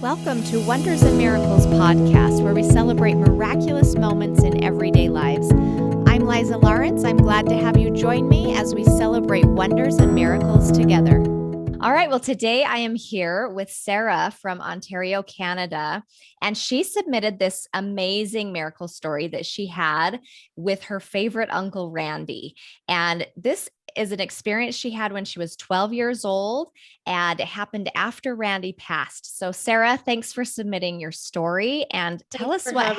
Welcome to Wonders and Miracles podcast, where we celebrate miraculous moments in everyday lives. I'm Liza Lawrence. I'm glad to have you join me as we celebrate wonders and miracles together. All right. Well, today I am here with Sarah from Ontario, Canada, and she submitted this amazing miracle story that she had with her favorite uncle, Randy. And this is an experience she had when she was 12 years old, and it happened after Randy passed. So, Sarah, thanks for submitting your story and tell us what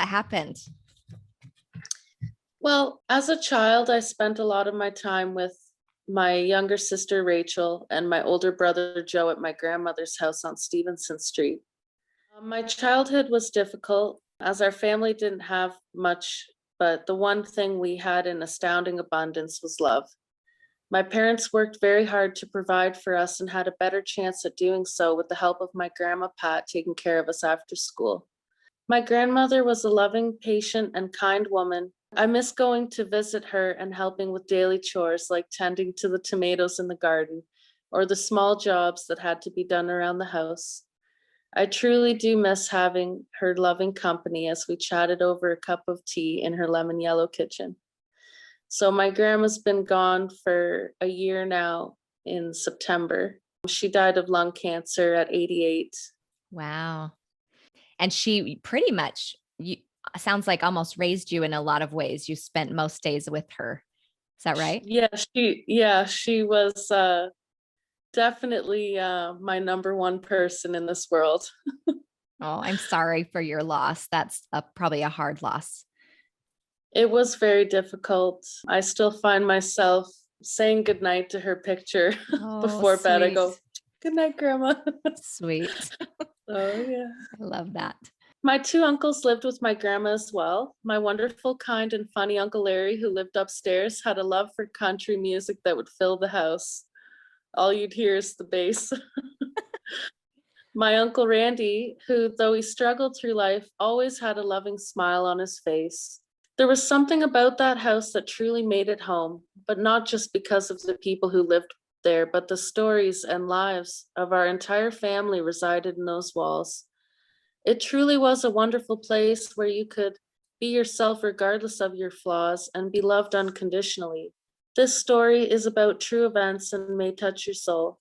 happened. Well, as a child, I spent a lot of my time with my younger sister, Rachel, and my older brother, Joe, at my grandmother's house on Stevenson Street. My childhood was difficult as our family didn't have much, but the one thing we had in astounding abundance was love. My parents worked very hard to provide for us and had a better chance at doing so with the help of my grandma Pat taking care of us after school. My grandmother was a loving, patient, and kind woman. I miss going to visit her and helping with daily chores like tending to the tomatoes in the garden or the small jobs that had to be done around the house. I truly do miss having her loving company as we chatted over a cup of tea in her lemon yellow kitchen. So my grandma's been gone for a year now in September. She died of lung cancer at 88. Wow. And she pretty much sounds like almost raised you in a lot of ways. You spent most days with her. Is that right? She was definitely my number one person in this world. Oh, I'm sorry for your loss. That's probably a hard loss. It was very difficult. I still find myself saying goodnight to her picture before bed. I go, "Good night, Grandma." Sweet. Oh, yeah. I love that. My two uncles lived with my grandma as well. My wonderful, kind, and funny Uncle Larry, who lived upstairs, had a love for country music that would fill the house. All you'd hear is the bass. My Uncle Randy, who, though he struggled through life, always had a loving smile on his face. There was something about that house that truly made it home, but not just because of the people who lived there, but the stories and lives of our entire family resided in those walls. It truly was a wonderful place where you could be yourself regardless of your flaws and be loved unconditionally. This story is about true events and may touch your soul.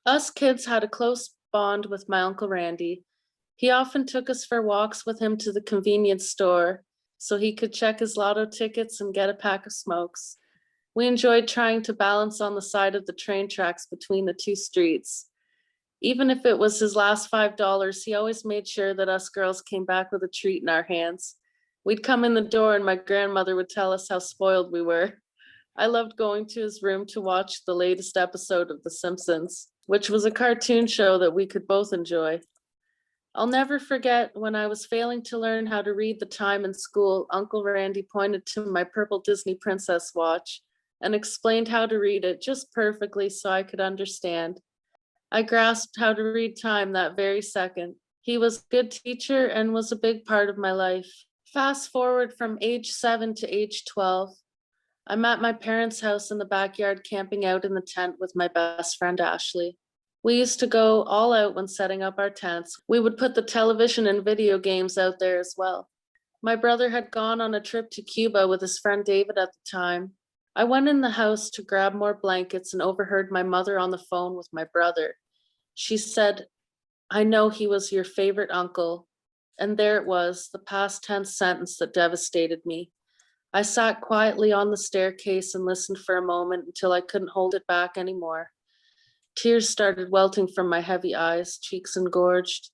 Us kids had a close bond with my Uncle Randy. He often took us for walks with him to the convenience store so he could check his lotto tickets and get a pack of smokes. We enjoyed trying to balance on the side of the train tracks between the two streets. Even if it was his last $5, he always made sure that us girls came back with a treat in our hands. We'd come in the door and my grandmother would tell us how spoiled we were. I loved going to his room to watch the latest episode of The Simpsons, which was a cartoon show that we could both enjoy. I'll never forget when I was failing to learn how to read the time in school, Uncle Randy pointed to my purple Disney princess watch and explained how to read it just perfectly so I could understand. I grasped how to read time that very second. He was a good teacher and was a big part of my life. Fast forward from age 7 to age 12. I'm at my parents' house in the backyard camping out in the tent with my best friend Ashley. We used to go all out when setting up our tents. We would put the television and video games out there as well. My brother had gone on a trip to Cuba with his friend David at the time. I went in the house to grab more blankets and overheard my mother on the phone with my brother. She said, "I know he was your favorite uncle." And there it was, the past tense sentence that devastated me. I sat quietly on the staircase and listened for a moment until I couldn't hold it back anymore. Tears started welting from my heavy eyes, cheeks engorged.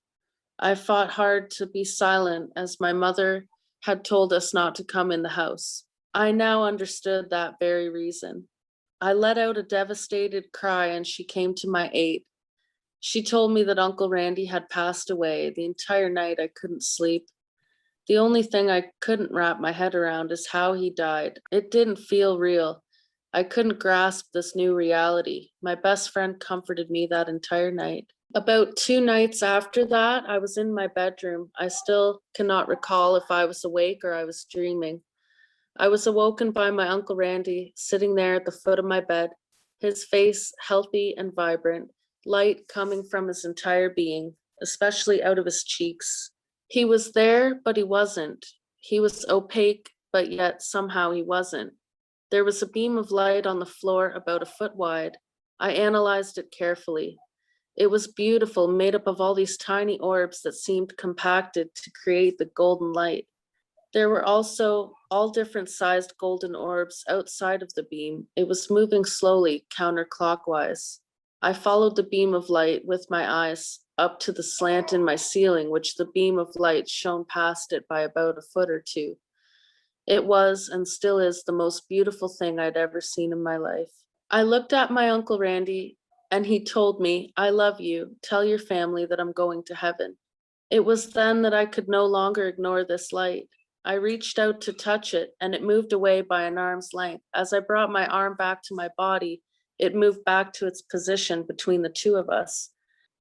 I fought hard to be silent as my mother had told us not to come in the house. I now understood that very reason. I let out a devastated cry and she came to my aid. She told me that Uncle Randy had passed away. The entire night I couldn't sleep. The only thing I couldn't wrap my head around is how he died. It didn't feel real. I couldn't grasp this new reality. My best friend comforted me that entire night. About 2 nights after that, I was in my bedroom. I still cannot recall if I was awake or I was dreaming. I was awoken by my Uncle Randy sitting there at the foot of my bed, his face healthy and vibrant, light coming from his entire being. especially out of his cheeks. He was there, but he wasn't. He was opaque, but yet somehow he wasn't. There was a beam of light on the floor about a foot wide. I analyzed it carefully. It was beautiful, made up of all these tiny orbs that seemed compacted to create the golden light. There were also all different sized golden orbs outside of the beam. It was moving slowly, counterclockwise. I followed the beam of light with my eyes up to the slant in my ceiling, which the beam of light shone past it by about a foot or two. It was and still is the most beautiful thing I'd ever seen in my life. I looked at my Uncle Randy and he told me, "I love you. Tell your family that I'm going to heaven." It was then that I could no longer ignore this light. I reached out to touch it and it moved away by an arm's length. As I brought my arm back to my body, it moved back to its position between the two of us.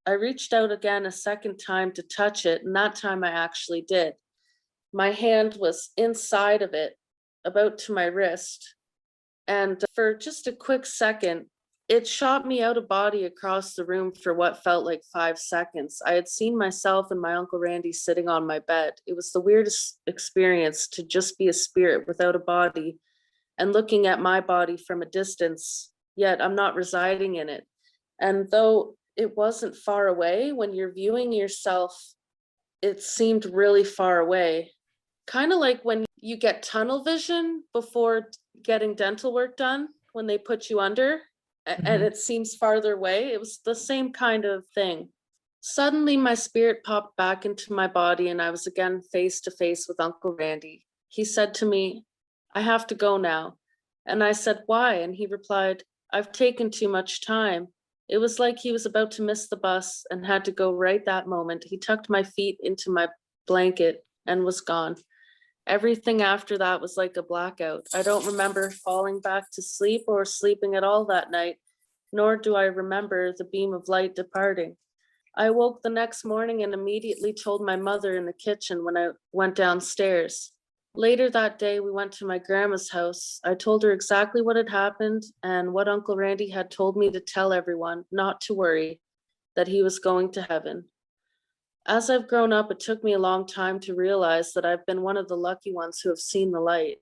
I reached out again a second time to touch it, and that time I actually did. My hand was inside of it, about to my wrist, and for just a quick second, it shot me out of body across the room for what felt like 5 seconds. I had seen myself and my Uncle Randy sitting on my bed. It was the weirdest experience to just be a spirit without a body and looking at my body from a distance, yet I'm not residing in it. And though it wasn't far away, when you're viewing yourself, it seemed really far away. Kind of like when you get tunnel vision before getting dental work done, when they put you under and it seems farther away. It was the same kind of thing. Suddenly, my spirit popped back into my body, and I was again face to face with Uncle Randy. He said to me, "I have to go now." And I said, "Why?" And he replied, "I've taken too much time." It was like he was about to miss the bus and had to go right that moment. He tucked my feet into my blanket and was gone. Everything after that was like a blackout. I don't remember falling back to sleep or sleeping at all that night, nor do I remember the beam of light departing. I woke the next morning and immediately told my mother in the kitchen when I went downstairs. Later that day, we went to my grandma's house. I told her exactly what had happened and what Uncle Randy had told me to tell everyone, not to worry, that he was going to heaven. As I've grown up, it took me a long time to realize that I've been one of the lucky ones who have seen the light.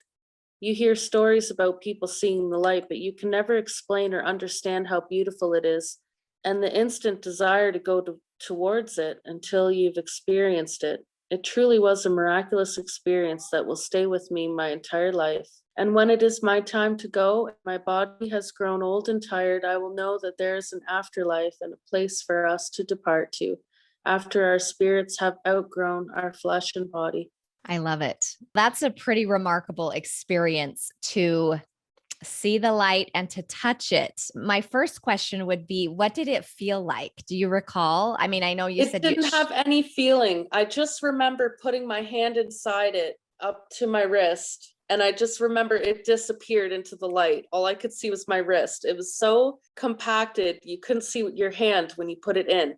You hear stories about people seeing the light, but you can never explain or understand how beautiful it is and the instant desire to go towards it until you've experienced it. It truly was a miraculous experience that will stay with me my entire life. And when it is my time to go, and my body has grown old and tired, I will know that there is an afterlife and a place for us to depart to after our spirits have outgrown our flesh and body. I love it. That's a pretty remarkable experience to see the light and to touch it. My first question would be, what did it feel like? Do you recall? I mean, I know you It said didn't have any feeling. I just remember putting my hand inside it up to my wrist. And I just remember it disappeared into the light. All I could see was my wrist. It was so compacted, you couldn't see your hand when you put it in.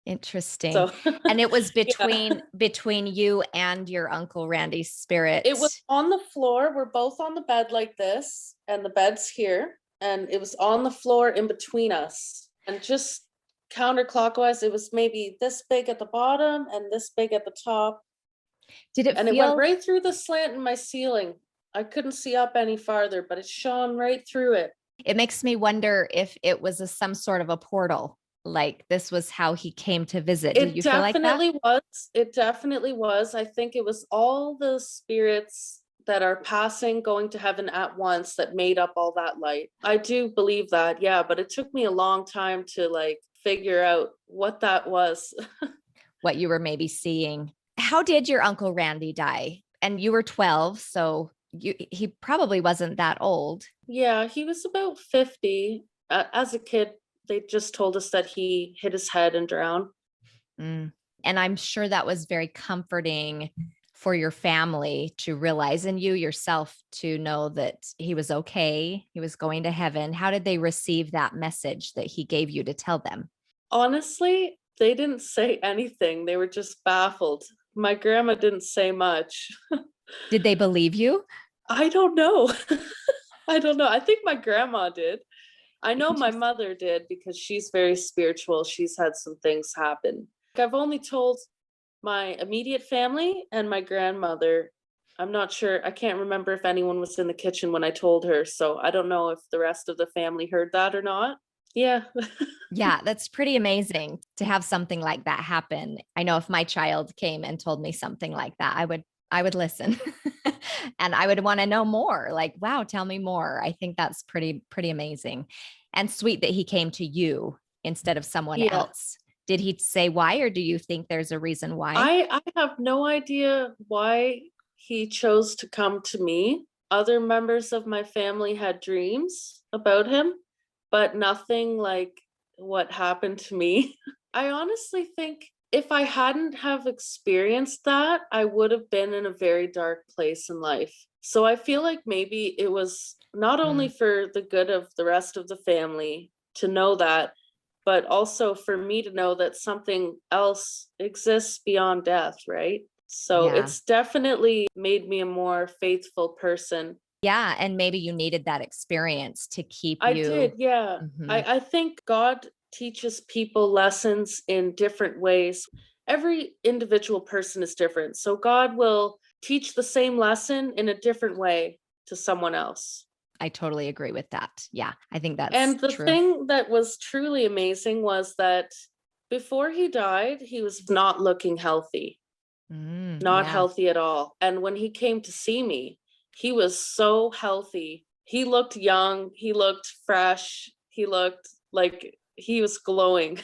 Interesting. So And it was yeah. between you and your Uncle Randy's spirit. It was on the floor. We're both on the bed like this, and the bed's here, and it was on the floor in between us. And just counterclockwise, it was maybe this big at the bottom and this big at the top. Did it And it went feel, right through the slant in my ceiling. I couldn't see up any farther, but it shone right through it. it makes me wonder if it was some sort of a portal, like this was how he came to visit. Did It you feel like that? definitely was. It definitely was. I think it was all the spirits that are passing, going to heaven at once that made up all that light. I do believe that, yeah, but it took me a long time to like figure out what that was. What you were maybe seeing. How did your Uncle Randy die? And you were 12, so he probably wasn't that old. Yeah, he was about 50. As a kid, they just told us that he hit his head and drowned. Mm. And I'm sure that was very comforting for your family to realize, and you yourself to know that he was okay, he was going to heaven. How did they receive that message that he gave you to tell them? Honestly, they didn't say anything. They were just baffled. My grandma didn't say much. Did they believe you? I don't know. I don't know. I think my grandma did. I know my Interesting. mother did because she's very spiritual. She's had some things happen. I've only told my immediate family and my grandmother. I'm not sure. I can't remember if anyone was in the kitchen when I told her. So I don't know if the rest of the family heard that or not. Yeah. Yeah, that's pretty amazing to have something like that happen. I know if my child came and told me something like that, I would listen. And I would want to know more. Like, wow, tell me more. I think that's pretty amazing. And sweet that he came to you instead of someone Yeah. else. Did he say why, or do you think there's a reason why? I have no idea why he chose to come to me. Other members of my family had dreams about him, but nothing like what happened to me. I honestly think if I hadn't have experienced that, I would have been in a very dark place in life. So I feel like maybe it was not only Mm, for the good of the rest of the family to know that, but also for me to know that something else exists beyond death, right? So yeah. it's definitely made me a more faithful person. Yeah. And maybe you needed that experience to keep I did, you. yeah. Mhm. I think God teaches people lessons in different ways. Every individual person is different. So God will teach the same lesson in a different way to someone else. I totally agree with that. Yeah. I think that's And the true. thing that was truly amazing was that before he died, he was not looking healthy, not Yeah. healthy at all. And when he came to see me, he was so healthy. He looked young, he looked fresh, he looked like he was glowing.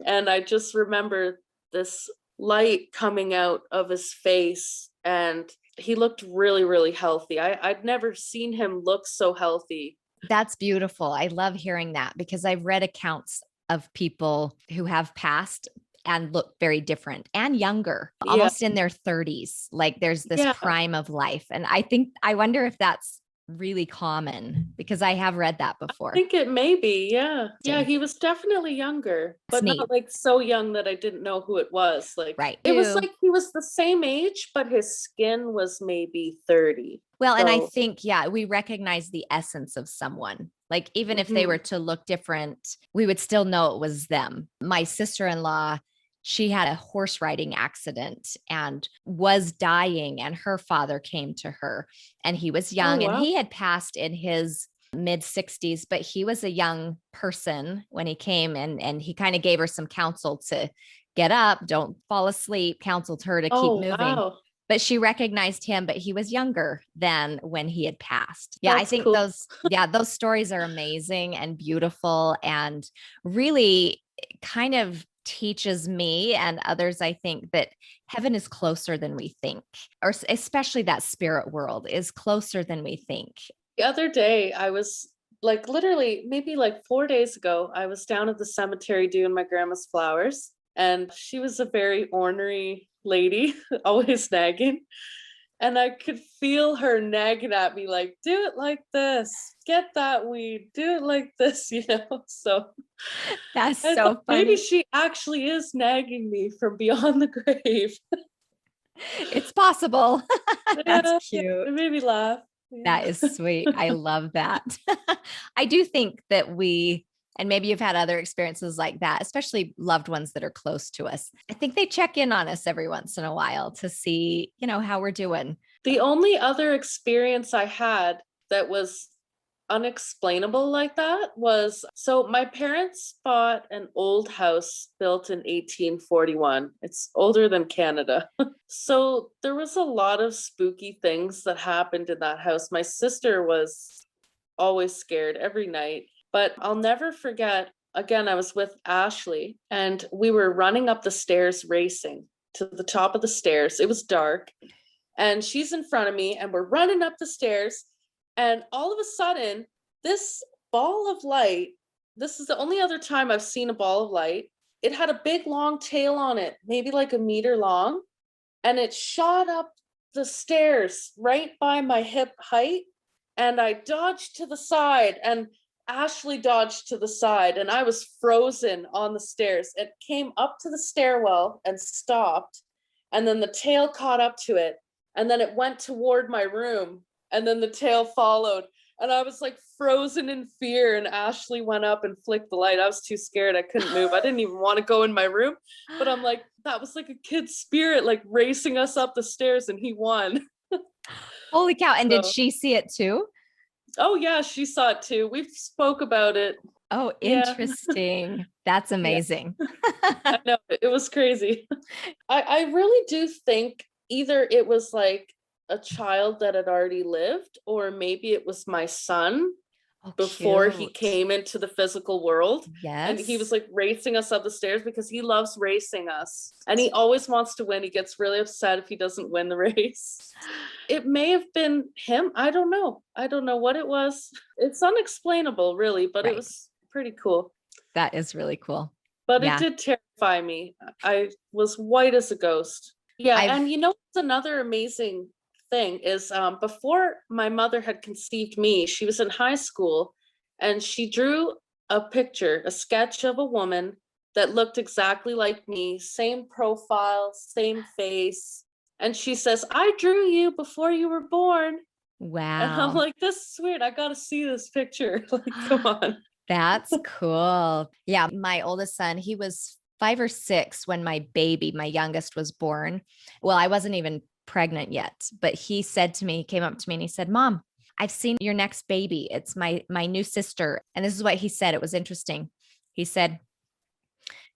And I just remember this light coming out of his face, and he looked really, really healthy. I'd never seen him look so healthy. That's beautiful. I love hearing that because I've read accounts of people who have passed and look very different and younger, Yeah, almost in their 30s. Like there's this yeah. prime of life. And I wonder if that's really common because I have read that before. Think it may be, yeah. Yeah, Dang, he was definitely younger, it's but neat. not like so young that I didn't know who it was. Like Right. it was Ew. like he was the same age, but his skin was maybe 30. Well, and I So, think, yeah, we recognize the essence of someone. Like, even if they were mhm. to look different, we would still know it was them. My sister in law, she had a horse riding accident and was dying, and her father came to her, and he was Oh, young and wow. he had passed in his mid 60s, but he was a young person when he came, and he kind of gave her some counsel to get up, don't fall asleep, counseled her to keep Oh, moving, wow. but she recognized him, but he was younger than when he had passed. Yeah, I That's think cool. those stories are amazing and beautiful and really kind of teaches me and others, I think, that heaven is closer than we think, or especially that spirit world is closer than we think. The other day, I was like literally maybe like 4 days ago, I was down at the cemetery doing my grandma's flowers, and she was a very ornery lady, always nagging. And I could feel her nagging at me, like, do it like this, get that weed, do it like this, you know? So That's I thought so maybe funny. she actually is nagging me from beyond the grave. It's possible. That's Yeah, yeah, cute. it made me laugh. Yeah. That is sweet. I love that. I do think that and maybe you've had other experiences like that, especially loved ones that are close to us. I think they check in on us every once in a while to see, how we're doing. The only other experience I had that was unexplainable like that was so my parents bought an old house built in 1841. It's older than Canada. So there was a lot of spooky things that happened in that house. My sister was always scared every night, but I'll never forget. Again, I was with Ashley and we were running up the stairs racing to the top of the stairs. It was dark and she's in front of me and we're running up the stairs, and all of a sudden this ball of light, this is the only other time I've seen a ball of light, it had a big long tail on it, maybe like a meter long, and it shot up the stairs right by my hip height, and I dodged to the side and Ashley dodged to the side, and I was frozen on the stairs. It came up to the stairwell and stopped, and then the tail caught up to it, and then it went toward my room, and then the tail followed. And I was like frozen in fear. And Ashley went up and flicked the light. I was too scared. I couldn't move. I didn't even want to go in my room. But I'm like, that was like a kid's spirit, like racing us up the stairs, and he won. Holy cow. And did So, she see it too? oh yeah, she saw it too. We spoke about it. Oh, Yeah. interesting. That's Yeah. amazing. I know, it was crazy. I really do think either it was like a child that had already lived, or maybe it was my son Oh, before he cute. came into the physical world. And he was Yes. like racing us up the stairs because he loves racing us. And he always wants to win. He gets really upset if he doesn't win the race. It may have been him. I don't know. I don't know what it was. It's unexplainable, really, but it Right. was pretty cool. That is really cool. But Yeah. it did terrify me. I was white as a ghost. Yeah. I've- And you know what's another amazing thing is before my mother had conceived me, she was in high school and she drew a picture, a sketch of a woman that looked exactly like me, same profile, same face. And she says, I drew you before you were born. And I'm Wow. like, this is weird. I got to see this picture. Like, come on. That's cool. Yeah. My oldest son, he was 5 or 6 when my baby, my youngest, was born. Well, I wasn't even pregnant yet, but he said to me, he came up to me and he said, Mom, I've seen your next baby. It's my new sister. And this is what he said. It was interesting. He said,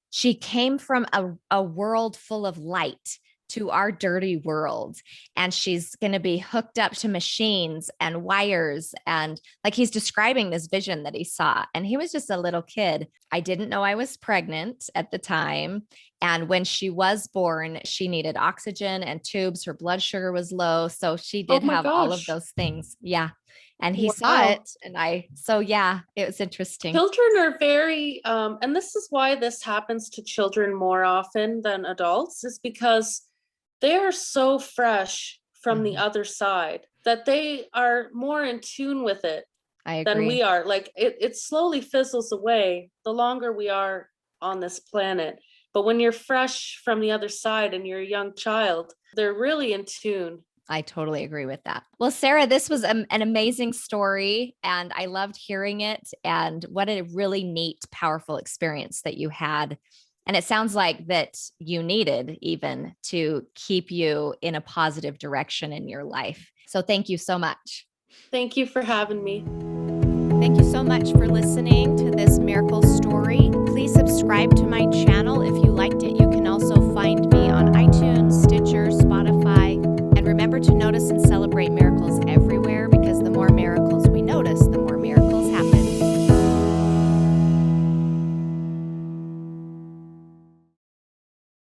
she came from a world full of light to our dirty world. And she's going to be hooked up to machines and wires. And like he's describing this vision that he saw. And he was just a little kid. I didn't know I was pregnant at the time. And when she was born, she needed oxygen and tubes. Her blood sugar was low. So she Oh did my have all of gosh. those things. Yeah. And he saw Wow. it. And so yeah, it was interesting. Children are very, and this is why this happens to children more often than adults, is because they are so fresh from the Mhm. other side that they are more in tune with it I than agree. we are. Like it slowly fizzles away the longer we are on this planet. But when you're fresh from the other side and you're a young child, they're really in tune. I totally agree with that. Well, Sarah, this was an amazing story and I loved hearing it. And what a really neat, powerful experience that you had. And it sounds like that you needed even to keep you in a positive direction in your life. So thank you so much. Thank you for having me. Thank you so much for listening to this miracle story. Please subscribe to my channel if you like